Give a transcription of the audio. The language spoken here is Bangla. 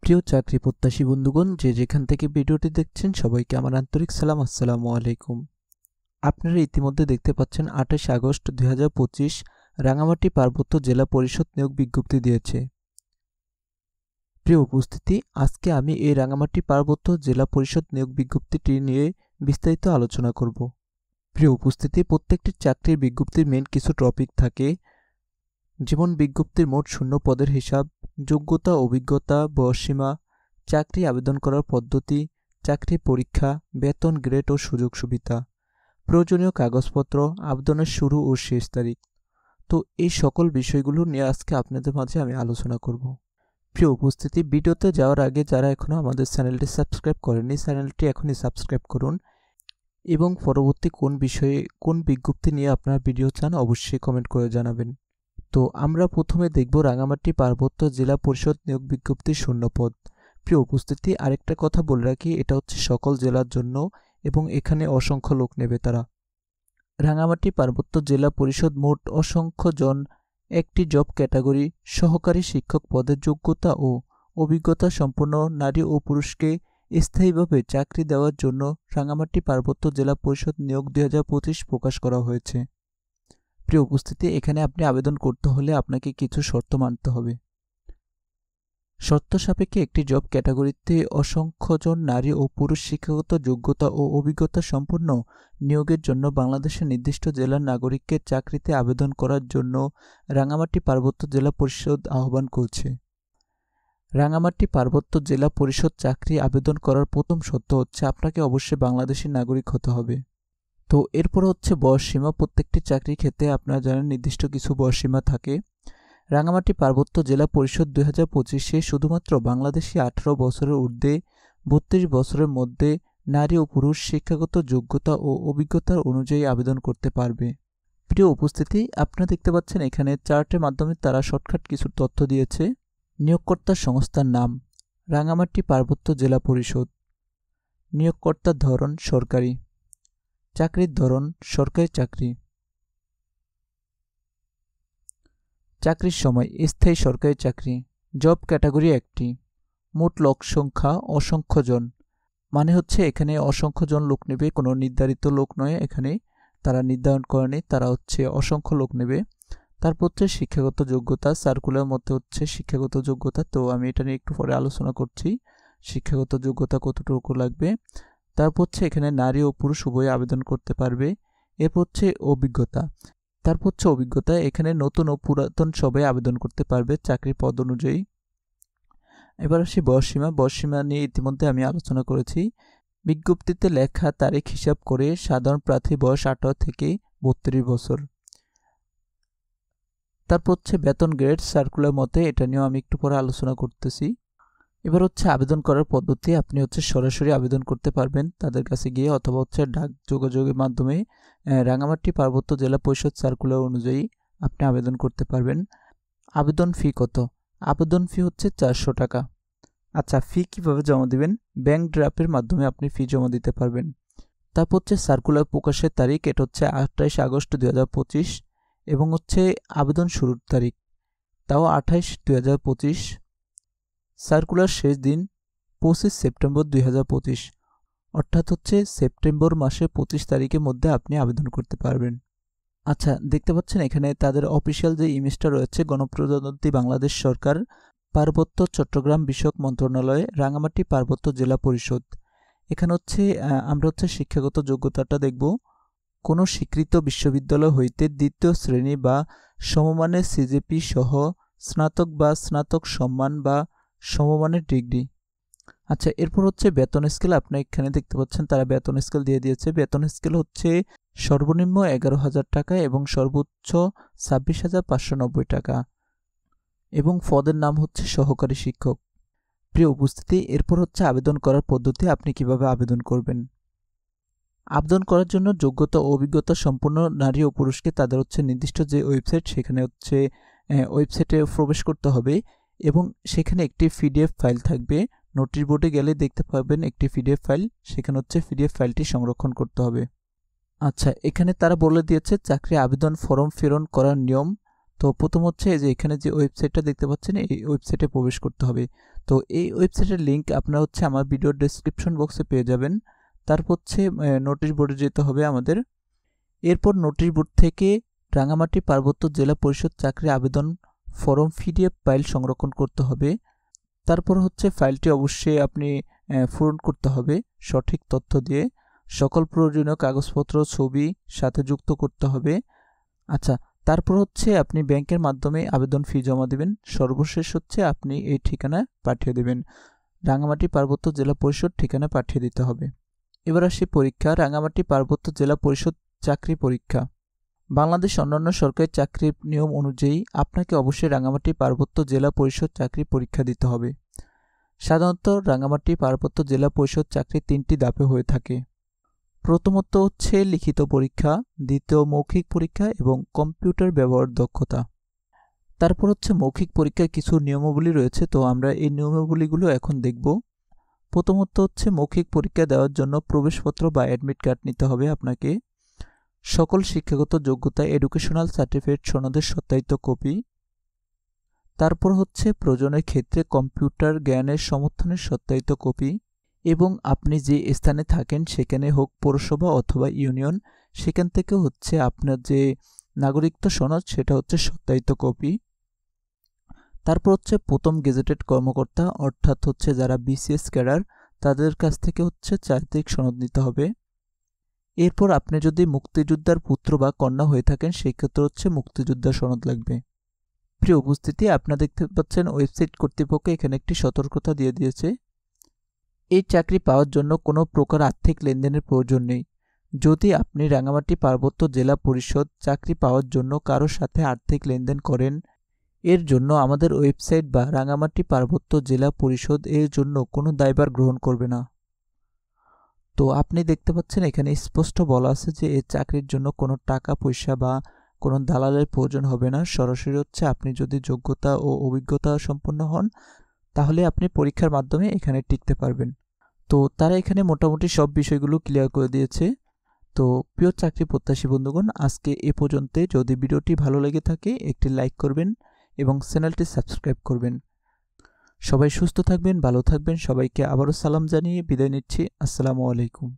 প্রিয় চাকরি প্রত্যাশী বন্ধুগণ, যে যেখান থেকে ভিডিওটি দেখছেন সবাইকে আমার আন্তরিক সালাম। আসসালামু আলাইকুম। আপনারা ইতিমধ্যে দেখতে পাচ্ছেন 28 আগস্ট 2025 রাঙামাটি পার্বত্য জেলা পরিষদ নিয়োগ বিজ্ঞপ্তি দিয়েছে। প্রিয় উপস্থিতি, আজকে আমি এই রাঙামাটি পার্বত্য জেলা পরিষদ নিয়োগ বিজ্ঞপ্তিটি নিয়ে বিস্তারিত আলোচনা করব। প্রিয় উপস্থিতি, প্রত্যেকটি চাকরির বিজ্ঞপ্তির মেন কিছু টপিক থাকে, যেমন বিজ্ঞপ্তির মোট শূন্য পদের হিসাব, যোগ্যতা, অভিজ্ঞতা, বয়সসীমা, চাকরি আবেদন করার পদ্ধতি, চাকরি পরীক্ষা, বেতন, গ্রেড ও সুযোগ সুবিধা, প্রয়োজনীয় কাগজপত্র, আবেদনের শুরু ও শেষ তারিখ। তো এই সকল বিষয়গুলো নিয়ে আজকে আপনাদের মাঝে আমি আলোচনা করব। প্রিয় উপস্থিতি, ভিডিওতে যাওয়ার আগে যারা এখনও আমাদের চ্যানেলটি সাবস্ক্রাইব করেননি, চ্যানেলটি এখনই সাবস্ক্রাইব করুন এবং পরবর্তী কোন বিষয়ে কোন বিজ্ঞপ্তি নিয়ে আপনারা ভিডিও চান অবশ্যই কমেন্ট করে জানাবেন। তো আমরা প্রথমে দেখব রাঙামাটি পার্বত্য জেলা পরিষদ নিয়োগ বিজ্ঞপ্তির শূন্যপদ। প্রিয় উপস্থিতি, আরেকটা কথা বলে রাখি, এটা হচ্ছে সকল জেলার জন্য এবং এখানে অসংখ্য লোক নেবে তারা। রাঙামাটি পার্বত্য জেলা পরিষদ মোট অসংখ্য জন একটি জব ক্যাটাগরি সহকারী শিক্ষক পদের যোগ্যতা ও অভিজ্ঞতা সম্পন্ন নারী ও পুরুষকে স্থায়ীভাবে চাকরি দেওয়ার জন্য রাঙামাটি পার্বত্য জেলা পরিষদ নিয়োগ 2025 প্রকাশ করা হয়েছে। প্রিয় উপস্থিতি, এখানে আপনি আবেদন করতে হলে আপনাকে কিছু শর্ত মানতে হবে। শর্ত সাপেক্ষে একটি জব ক্যাটাগরিতে অসংখ্যজন নারী ও পুরুষ শিক্ষাগত যোগ্যতা ও অভিজ্ঞতা সম্পন্ন নিয়োগের জন্য বাংলাদেশের নির্দিষ্ট জেলার নাগরিককে চাকরিতে আবেদন করার জন্য রাঙামাটি পার্বত্য জেলা পরিষদ আহ্বান করছে। রাঙামাটি পার্বত্য জেলা পরিষদ চাকরি আবেদন করার প্রথম শর্ত হচ্ছে আপনাকে অবশ্যই বাংলাদেশী নাগরিক হতে হবে। তো এরপর হচ্ছে বয়সসীমা। প্রত্যেকটি চাকরির ক্ষেত্রে আপনারা জানেন নির্দিষ্ট কিছু বয়সসীমা থাকে। রাঙামাটি পার্বত্য জেলা পরিষদ 2025-এ শুধুমাত্র বাংলাদেশি 18 বছরের ঊর্ধ্বে 32 বছরের মধ্যে নারী ও পুরুষ শিক্ষাগত যোগ্যতা ও অভিজ্ঞতার অনুযায়ী আবেদন করতে পারবে। প্রিয় উপস্থিতি, আপনারা দেখতে পাচ্ছেন এখানে চার্টের মাধ্যমে তারা শর্টকাট কিছু তথ্য দিয়েছে। নিয়োগকর্তার সংস্থার নাম রাঙামাটি পার্বত্য জেলা পরিষদ। নিয়োগকর্তার ধরন সরকারি। চাকরির ধরন সরকারি চাকরি। চাকরির সময় স্থায়ী সরকারি চাকরি। জব ক্যাটাগরি একটি। মোট লোক সংখ্যা অসংখ্য জন, মানে হচ্ছে এখানে অসংখ্য জন লোক নেবে, কোনো নির্ধারিত লোক নয়, এখানে তারা নির্ধারণ করেনি, তারা হচ্ছে অসংখ্য লোক নেবে। তারপর হচ্ছে শিক্ষাগত যোগ্যতা, সার্কুলার মধ্যে হচ্ছে শিক্ষাগত যোগ্যতা, তো আমি এটা নিয়ে একটু পরে আলোচনা করছি শিক্ষাগত যোগ্যতা কতটুকু লাগবে। তারপর হচ্ছে এখানে নারী ও পুরুষ উভয়ে আবেদন করতে পারবে। এরপর হচ্ছে অভিজ্ঞতা। তারপর হচ্ছে অভিজ্ঞতা, এখানে নতুন ও পুরাতন সবাই আবেদন করতে পারবে চাকরির পদ অনুযায়ী। এবার আসি বয়সসীমা। বয়সসীমা নিয়ে ইতিমধ্যে আমি আলোচনা করেছি। বিজ্ঞপ্তিতে লেখা তারিখ হিসাব করে সাধারণ প্রার্থীর বয়স 18 থেকে 32 বছর। তারপর হচ্ছে বেতন গ্রেড সার্কুলার মতে, এটা নিয়েও আমি একটু পরে আলোচনা করতেছি। এবার হচ্ছে আবেদন করার পদ্ধতি। আপনি হচ্ছে সরাসরি আবেদন করতে পারবেন তাদের কাছে গিয়ে, অথবা হচ্ছে ডাক যোগাযোগের মাধ্যমে রাঙামাটি পার্বত্য জেলা পরিষদ সার্কুলার অনুযায়ী আপনি আবেদন করতে পারবেন। আবেদন ফি কত? আবেদন ফি হচ্ছে 400 টাকা। আচ্ছা, ফি কিভাবে জমা দিবেন? ব্যাংক ড্রাফটের মাধ্যমে আপনি ফি জমা দিতে পারবেন। তারপর হচ্ছে সার্কুলার প্রকাশের তারিখ, এটা হচ্ছে 28 আগস্ট 2025 এবং হচ্ছে আবেদন শুরুর তারিখ তাও 28 2025। সার্কুলার শেষ দিন 25 সেপ্টেম্বর 2025, অর্থাৎ হচ্ছে সেপ্টেম্বর মাসের 25 তারিখের মধ্যে আপনি আবেদন করতে পারবেন। আচ্ছা, দেখতে পাচ্ছেন এখানে তাদের অফিসিয়াল যে ইমেজটা রয়েছে, গণপ্রজাতন্ত্রী বাংলাদেশ সরকার, পার্বত্য চট্টগ্রাম বিষয়ক মন্ত্রণালয়, রাঙামাটি পার্বত্য জেলা পরিষদ। এখানে হচ্ছে আমরা হচ্ছে শিক্ষাগত যোগ্যতাটা দেখব। কোনো স্বীকৃত বিশ্ববিদ্যালয় হইতে দ্বিতীয় শ্রেণী বা সমমানের সিজিপি সহ স্নাতক বা স্নাতক সম্মান বা সমমানের ডিগ্রি। আচ্ছা, এরপর হচ্ছে বেতন স্কেল। আপনি এখানে দেখতে পাচ্ছেন তারা বেতন স্কেল দিয়ে দিয়েছে। বেতন স্কেল হচ্ছে সর্বনিম্ন 11,000 টাকা এবং সর্বোচ্চ 26,590 টাকা এবং পদের নাম হচ্ছে সহকারী শিক্ষক। প্রিয় উপস্থিতি, এরপর হচ্ছে আবেদন করার পদ্ধতি। আপনি কিভাবে আবেদন করবেন? আবেদন করার জন্য যোগ্যতা ও অভিজ্ঞতা সম্পন্ন নারী ও পুরুষকে তাদের হচ্ছে নির্দিষ্ট যে ওয়েবসাইট, সেখানে হচ্ছে ওয়েবসাইটে প্রবেশ করতে হবে এবং সেখানে একটি পিডিএফ ফাইল থাকবে। নোটিশ বোর্ডে গেলে দেখতে পাবেন একটি পিডিএফ ফাইল, সেখানে হচ্ছে পিডিএফ ফাইলটি সংরক্ষণ করতে হবে। আচ্ছা, এখানে তারা বলে দিয়েছে চাকরি আবেদন ফর্ম প্রেরণ করার নিয়ম। তো প্রথম হচ্ছে যে এখানে যে ওয়েবসাইটটা দেখতে পাচ্ছেন, এই ওয়েবসাইটে প্রবেশ করতে হবে। তো এই ওয়েবসাইটের লিঙ্ক আপনারা হচ্ছে আমার ভিডিওর ডেসক্রিপশন বক্সে পেয়ে যাবেন। তারপর হচ্ছে নোটিশ বোর্ডে যেতে হবে আমাদের। এরপর নোটিশ বোর্ড থেকে রাঙামাটি পার্বত্য জেলা পরিষদ চাকরি আবেদন ফর্ম PDF ফাইল সংরক্ষণ করতে হবে। তারপর হচ্ছে ফাইলটি অবশ্যই আপনি পূরণ করতে হবে সঠিক তথ্য দিয়ে। সকল প্রয়োজনীয় কাগজপত্র ছবি সাথে যুক্ত করতে হবে। আচ্ছা, তারপর হচ্ছে আপনি ব্যাংকের মাধ্যমে আবেদন ফি জমা দেবেন। সর্বশেষ হচ্ছে আপনি এই ঠিকানায় পাঠিয়ে দেবেন। রাঙামাটি পার্বত্য জেলা পরিষদ ঠিকানায় পাঠিয়ে দিতে হবে। এবার আসি পরীক্ষা। রাঙামাটি পার্বত্য জেলা পরিষদ চাকরি পরীক্ষা। বাংলাদেশ অন্যান্য সরকারি চাকরির নিয়ম অনুযায়ী আপনাকে অবশ্যই রাঙামাটি পার্বত্য জেলা পরিষদ চাকরি পরীক্ষা দিতে হবে। সাধারণত রাঙামাটি পার্বত্য জেলা পরিষদ চাকরি 3টি ধাপে হয়ে থাকে। প্রথমত হচ্ছে লিখিত পরীক্ষা, দ্বিতীয় মৌখিক পরীক্ষা এবং কম্পিউটার ব্যবহার দক্ষতা। তারপর হচ্ছে মৌখিক পরীক্ষার কিছু নিয়মাবলী রয়েছে, তো আমরা এই নিয়মাবলীগুলো এখন দেখব। প্রথমত হচ্ছে মৌখিক পরীক্ষা দেওয়ার জন্য প্রবেশপত্র বা অ্যাডমিট কার্ড নিতে হবে আপনাকে। সকল শিক্ষাগত যোগ্যতা এডুকেশনাল সার্টিফিকেট সনদের সত্যায়িত কপি। তারপর হচ্ছে প্রয়োজনের ক্ষেত্রে কম্পিউটার জ্ঞানের সমর্থনের সত্যায়িত কপি এবং আপনি যে স্থানে থাকেন সেখানে হোক পৌরসভা অথবা ইউনিয়ন, সেখান থেকে হচ্ছে আপনার যে নাগরিকত্ব সনদ সেটা হচ্ছে সত্যায়িত কপি। তারপর হচ্ছে প্রথম গেজেটেড কর্মকর্তা অর্থাৎ হচ্ছে যারা BCS ক্যাডার তাদের কাছ থেকে হচ্ছে চারিত্রিক সনদ নিতে হবে। এরপর আপনি যদি মুক্তিযোদ্ধার পুত্র বা কন্যা হয়ে থাকেন সেক্ষেত্রে হচ্ছে মুক্তিযোদ্ধার সনদ লাগবে। প্রিয় উপস্থিতি, আপনারা দেখতে পাচ্ছেন ওয়েবসাইট কর্তৃপক্ষ এখানে একটি সতর্কতা দিয়ে দিয়েছে। এই চাকরি পাওয়ার জন্য কোনো প্রকার আর্থিক লেনদেনের প্রয়োজন নেই। যদি আপনি রাঙামাটি পার্বত্য জেলা পরিষদ চাকরি পাওয়ার জন্য কারোর সাথে আর্থিক লেনদেন করেন, এর জন্য আমাদের ওয়েবসাইট বা রাঙামাটি পার্বত্য জেলা পরিষদ এর জন্য কোনো দায়ভার গ্রহণ করবে না। তো আপনি দেখতে পাচ্ছেন এখানে স্পষ্ট বলা আছে যে এই চাকরির জন্য কোনো টাকা পয়সা বা কোনো দালালের প্রয়োজন হবে না। সরাসরি হচ্ছে আপনি যদি যোগ্যতা ও অভিজ্ঞতা সম্পন্ন হন তাহলে আপনি পরীক্ষার মাধ্যমে এখানে টিকতে পারবেন। তো তারা এখানে মোটামুটি সব বিষয়গুলো ক্লিয়ার করে দিয়েছে। তো প্রিয় চাকরি প্রত্যাশী বন্ধুগণ, আজকে এ পর্যন্তই। যদি ভিডিওটি ভালো লেগে থাকে একটি লাইক করবেন এবং চ্যানেলটি সাবস্ক্রাইব করবেন। সবাই সুস্থ থাকবেন, ভালো থাকবেন। সবাইকে আবারও সালাম জানিয়ে বিদায় নিচ্ছি। আসসালামু আলাইকুম।